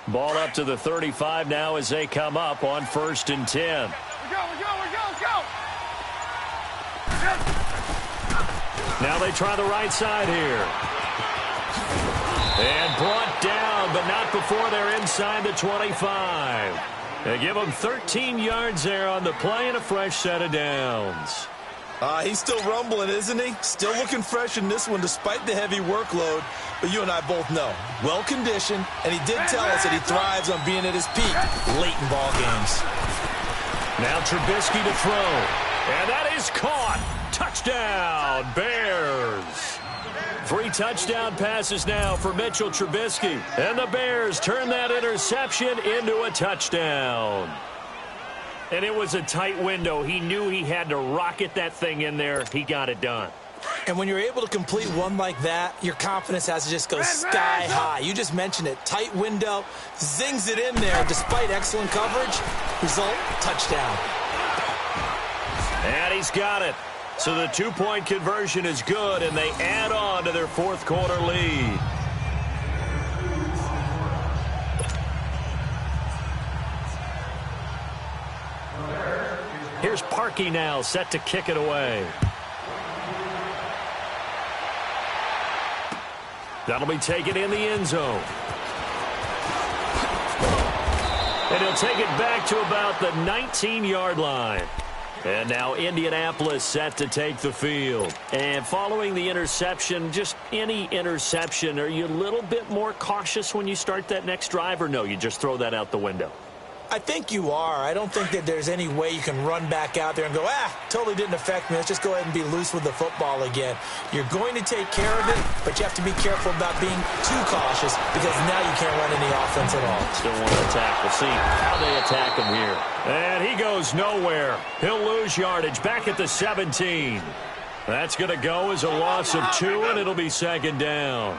Ball up to the 35 now as they come up on 1st and 10. We go. Now they try the right side here. And brought down, but not before they're inside the 25. They give them 13 yards there on the play and a fresh set of downs. He's still rumbling, isn't he? Still looking fresh in this one despite the heavy workload. But you and I both know, well-conditioned, and he did tell us that he thrives on being at his peak late in ball games. Now Trubisky to throw. And that is caught. Touchdown, Bears. 3 touchdown passes now for Mitchell Trubisky. And the Bears turn that interception into a touchdown. And it was a tight window. He knew he had to rocket that thing in there. He got it done. And when you're able to complete one like that, your confidence has to just go sky high. You just mentioned it. Tight window, zings it in there despite excellent coverage. Result, touchdown. And he's got it. So the 2-point conversion is good, and they add on to their 4th quarter lead. Here's Parkey now, set to kick it away. That'll be taken in the end zone. And he'll take it back to about the 19-yard line. And now Indianapolis set to take the field. And following the interception, just any interception, are you a little bit more cautious when you start that next drive, or no, you just throw that out the window? I think you are. I don't think that there's any way you can run back out there and go, totally didn't affect me. Let's just go ahead and be loose with the football again. You're going to take care of it, but you have to be careful about being too cautious because now you can't run any offense at all. Still want to attack. We'll see how they attack him here. And he goes nowhere. He'll lose yardage back at the 17. That's going to go as a loss of 2, and it'll be 2nd down.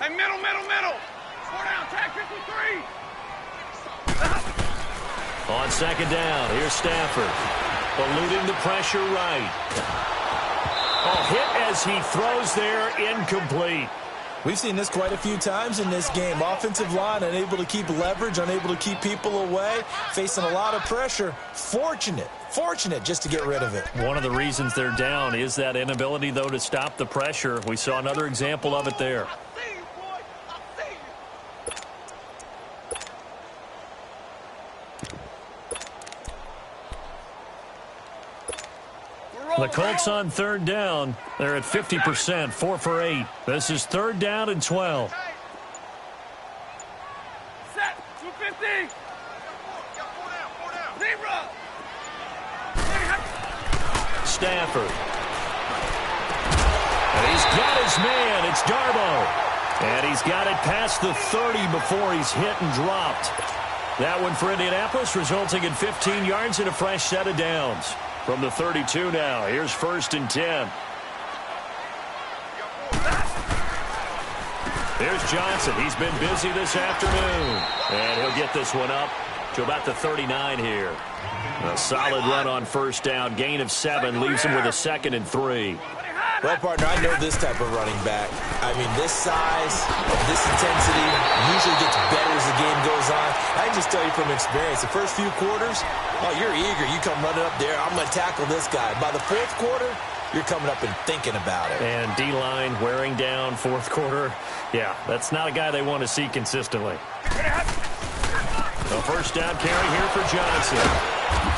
Hey, middle. 4 down, tag 53. On 2nd down, here's Stafford. Eluding the pressure right. Hit as he throws there, incomplete. We've seen this quite a few times in this game. Offensive line unable to keep leverage, unable to keep people away, facing a lot of pressure. Fortunate just to get rid of it. One of the reasons they're down is that inability, though, to stop the pressure. We saw another example of it there. The Colts on third down. They're at 50%, 4 for 8. This is third down and 12. Set. 250. Zebra. Stafford. And he's got his man. It's Darbo. And he's got it past the 30 before he's hit and dropped. That one for Indianapolis, resulting in 15 yards and a fresh set of downs. From the 32 now, here's 1st and 10. Here's Johnson. He's been busy this afternoon. And he'll get this one up to about the 39 here. A solid run on first down. Gain of 7 leaves him with a 2nd and 3. Well, partner, I know this type of running back. I mean, this size, this intensity usually gets better as the game goes on. I can just tell you from experience, the first few quarters, oh, you're eager. You come running up there, I'm going to tackle this guy. By the 4th quarter, you're coming up and thinking about it. And D-line wearing down 4th quarter. Yeah, that's not a guy they want to see consistently. A first down carry here for Johnson.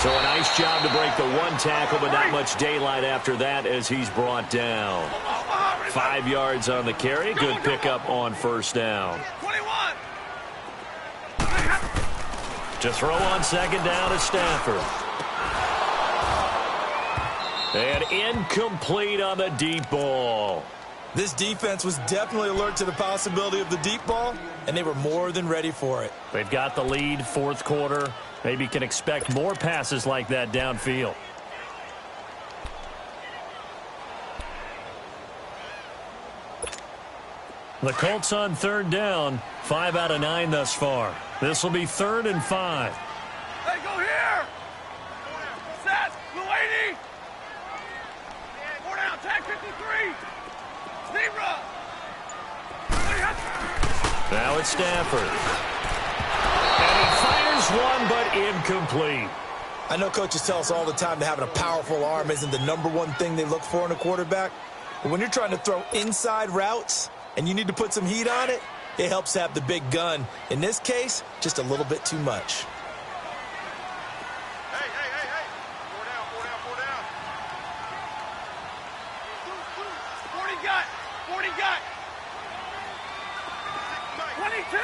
So a nice job to break the 1 tackle, but not much daylight after that as he's brought down. 5 yards on the carry. Good pickup on first down. 21. To throw on second down is Stafford. And incomplete on the deep ball. This defense was definitely alert to the possibility of the deep ball, and they were more than ready for it. They've got the lead, 4th quarter. Maybe can expect more passes like that downfield. The Colts on third down, 5 out of 9 thus far. This will be 3rd and 5. Hey, go here. Set. Blue 80. 4 down. Tag 53. Zebra. Now it's Stafford. And he fires one, but incomplete. I know coaches tell us all the time that having a powerful arm isn't the #1 thing they look for in a quarterback. But when you're trying to throw inside routes and you need to put some heat on it, it helps have the big gun. In this case, just a little bit too much. Hey. 4 down. 40 got. 22.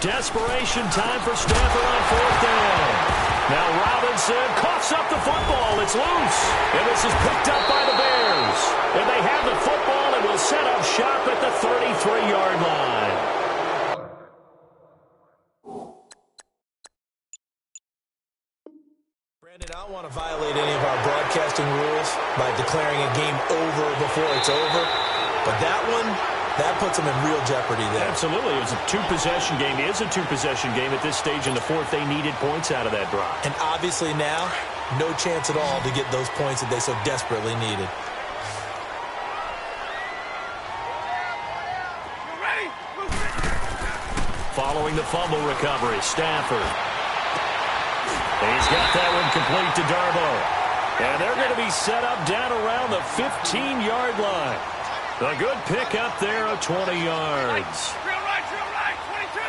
Desperation time for Stafford on 4th down. Now Robinson coughs up the football. It's loose. And this is picked up by the Bears. And they have the football and will set up shop at the 33-yard line. Brandon, I don't want to violate any of our broadcasting rules by declaring a game over before it's over. But that one, that puts them in real jeopardy there. Absolutely. It was a 2-possession game. It is a 2-possession game at this stage in the 4th. They needed points out of that drive. And obviously now, no chance at all to get those points that they so desperately needed. Following the fumble recovery, Stafford. He's got that one complete to Darbo. And they're going to be set up down around the 15-yard line. A good pickup there of 20 yards. Drill right, 22.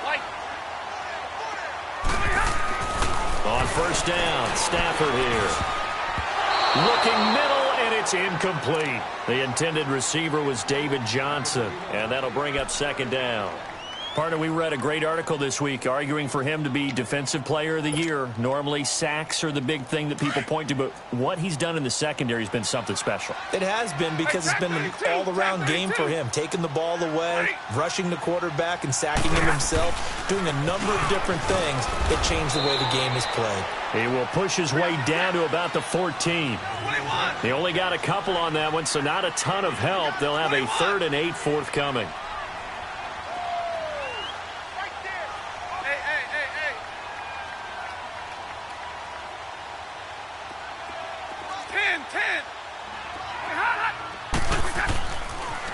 Like. On first down, Stafford here. Looking middle, and it's incomplete. The intended receiver was David Johnson, and that'll bring up 2nd down. Partner, we read a great article this week arguing for him to be Defensive Player of the Year. Normally, sacks are the big thing that people point to, but what he's done in the secondary has been something special. It has been because it's been an all-around game for him. Taking the ball away, rushing the quarterback, and sacking him himself, doing a number of different things that change the way the game is played. He will push his way down to about the 14. He only got a couple on that one, so not a ton of help. They'll have a 3rd and 8 forthcoming.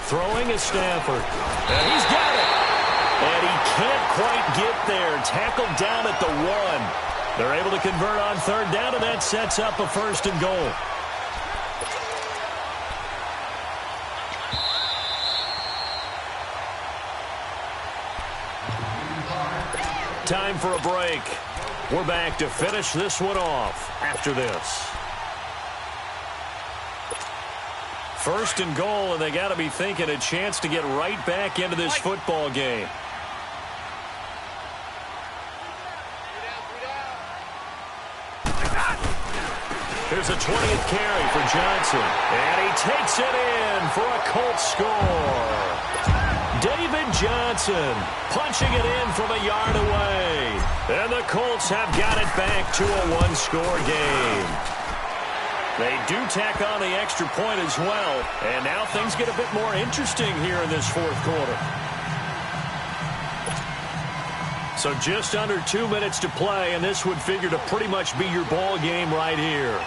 Throwing is Stafford. And he's got it. And he can't quite get there. Tackled down at the 1. They're able to convert on 3rd down, and that sets up a 1st and goal. time for a break. We're back to finish this one off after this. First and goal, and they got to be thinking a chance to get right back into this football game. Here's a 20th carry for Johnson, and he takes it in for a Colts score. David Johnson punching it in from a yard away. And the Colts have got it back to a one-score game. They do tack on the extra point as well, and now things get a bit more interesting here in this fourth quarter. So just under 2 minutes to play, and this would figure to pretty much be your ball game right here.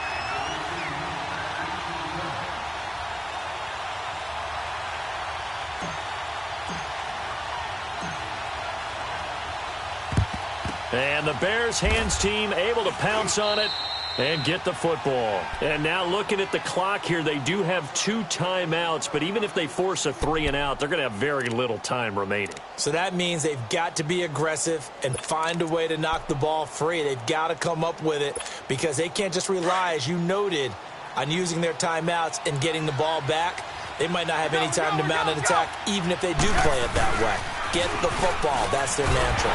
And the Bears hands team able to pounce on it and get the football. And now looking at the clock here, they do have 2 timeouts, but even if they force a 3-and-out, they're going to have very little time remaining. So that means they've got to be aggressive and find a way to knock the ball free. They've got to come up with it because they can't just rely, as you noted, on using their timeouts and getting the ball back. They might not have any time to mount an attack, even if they do play it that way. Get the football. That's their mantra.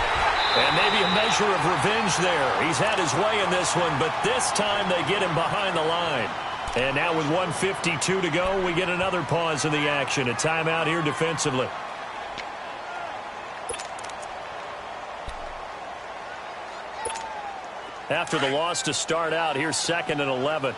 And maybe a measure of revenge there. He's had his way in this one, but this time they get him behind the line. And now with 1:52 to go, we get another pause in the action. A timeout here defensively. After the loss to start out, here's 2nd and 11.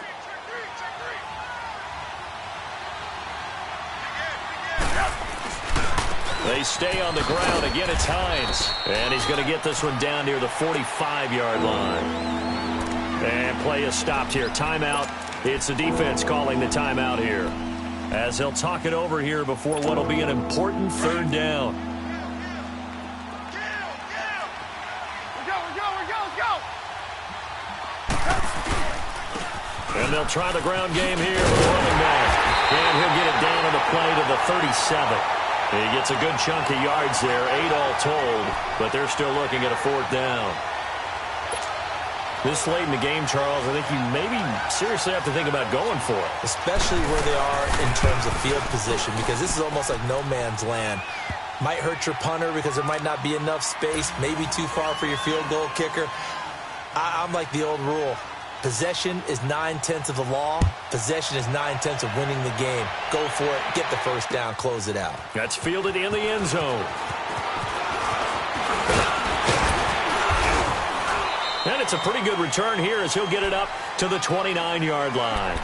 They stay on the ground. Again, it's Hines. And he's going to get this one down near the 45-yard line. And play is stopped here. Timeout. It's the defense calling the timeout here, as they'll talk it over here before what will be an important 3rd down. And they'll try the ground game here with the running back. And he'll get it down on the play to the 37. He gets a good chunk of yards there, 8 all told, but they're still looking at a 4th down. This late in the game, Charles, I think you maybe seriously have to think about going for it. Especially where they are in terms of field position, because this is almost like no man's land. Might hurt your punter because there might not be enough space, maybe too far for your field goal kicker. I'm like the old rule. Possession is 9/10 of the law. Possession is 9/10 of winning the game. Go for it. Get the first down. Close it out. That's fielded in the end zone. And it's a pretty good return here as he'll get it up to the 29-yard line.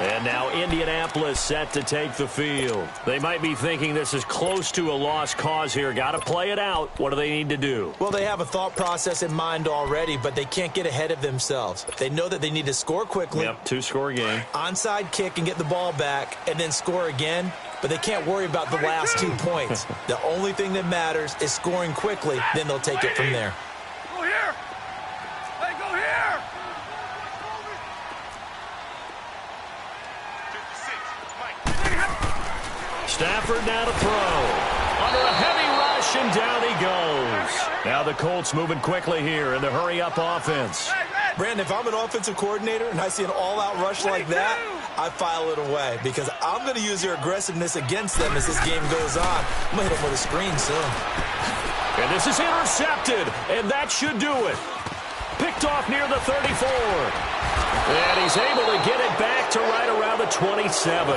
And now Indianapolis set to take the field. They might be thinking this is close to a lost cause here. Got to play it out. What do they need to do? Well, they have a thought process in mind already, but they can't get ahead of themselves. They know that they need to score quickly. Yep, 2-score game. Onside kick and get the ball back and then score again, but they can't worry about the last 2 points. The only thing that matters is scoring quickly, then they'll take it from there. Go here. Hey, go here. Stafford now to throw. Under a heavy rush, and down he goes. Now the Colts moving quickly here in the hurry-up offense. Brandon, if I'm an offensive coordinator and I see an all-out rush like that, I file it away because I'm going to use their aggressiveness against them as this game goes on. I'm going to hit them with a screen soon. And this is intercepted, and that should do it. Picked off near the 34. And he's able to get it back to right around the 27.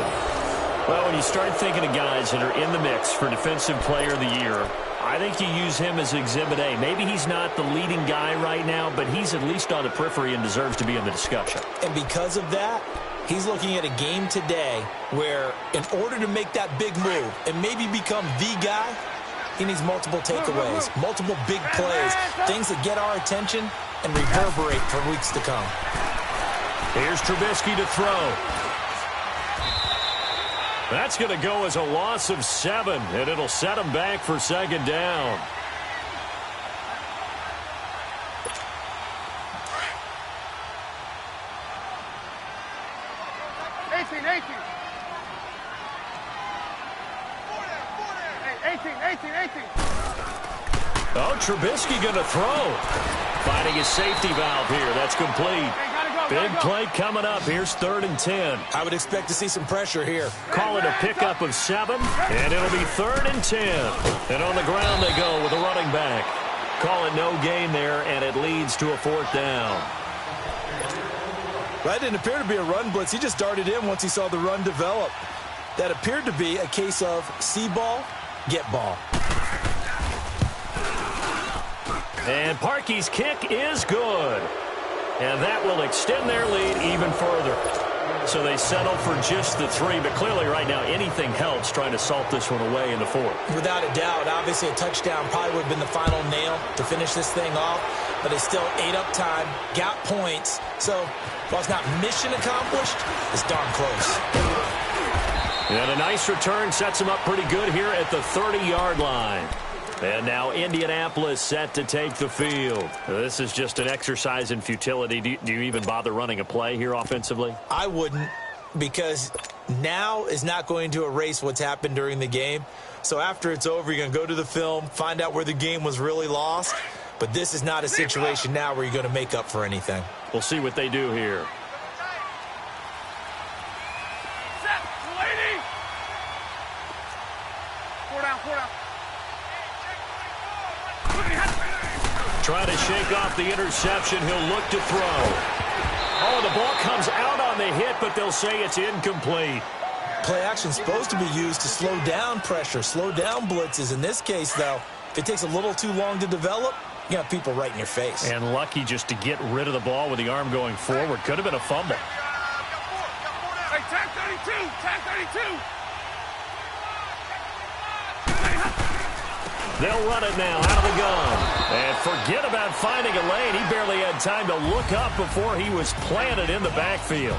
Well, when you start thinking of guys that are in the mix for Defensive Player of the Year, I think you use him as Exhibit A. Maybe he's not the leading guy right now, but he's at least on the periphery and deserves to be in the discussion. And because of that, he's looking at a game today where in order to make that big move and maybe become the guy, he needs multiple takeaways, multiple big plays, things that get our attention and reverberate for weeks to come. Here's Trubisky to throw. That's going to go as a loss of 7, and it'll set him back for 2nd down. Oh, Trubisky going to throw. Finding his safety valve here. That's complete. Big play coming up. Here's 3rd and 10. I would expect to see some pressure here. Call it a pickup of 7, and it'll be 3rd and 10. And on the ground they go with a running back. Call it no gain there, and it leads to a 4th down. That didn't appear to be a run blitz. He just darted in once he saw the run develop. That appeared to be a case of see ball, get ball. And Parkey's kick is good. And that will extend their lead even further. So they settle for just the 3, but clearly right now anything helps trying to salt this one away in the 4th. Without a doubt, obviously a touchdown probably would have been the final nail to finish this thing off, but they still ate up time, got points. So while it's not mission accomplished, it's darn close. And a nice return sets them up pretty good here at the 30-yard line. And now Indianapolis set to take the field. This is just an exercise in futility. Do you even bother running a play here offensively? I wouldn't, because now is not going to erase what's happened during the game. So after it's over, you're going to go to the film, find out where the game was really lost. But this is not a situation now where you're going to make up for anything. We'll see what they do here. Set, lady. 4 down, 4 down. Trying to shake off the interception. He'll look to throw. Oh, the ball comes out on the hit, but they'll say it's incomplete. Play action is supposed to be used to slow down pressure, slow down blitzes. In this case, though, if it takes a little too long to develop, you got people right in your face. And lucky just to get rid of the ball with the arm going forward. Could have been a fumble. Hey, tag 32, tag 32. They'll run it now out of the gun. And forget about finding a lane. He barely had time to look up before he was planted in the backfield.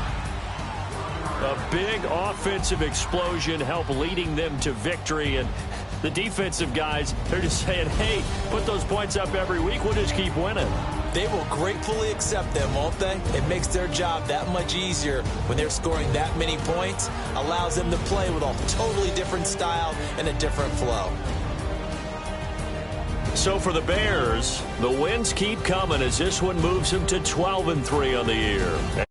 A big offensive explosion helped leading them to victory. And the defensive guys, they're just saying, hey, put those points up every week. We'll just keep winning. They will gratefully accept them, won't they? It makes their job that much easier when they're scoring that many points. Allows them to play with a totally different style and a different flow. So for the Bears, the wins keep coming as this one moves them to 12-3 on the year.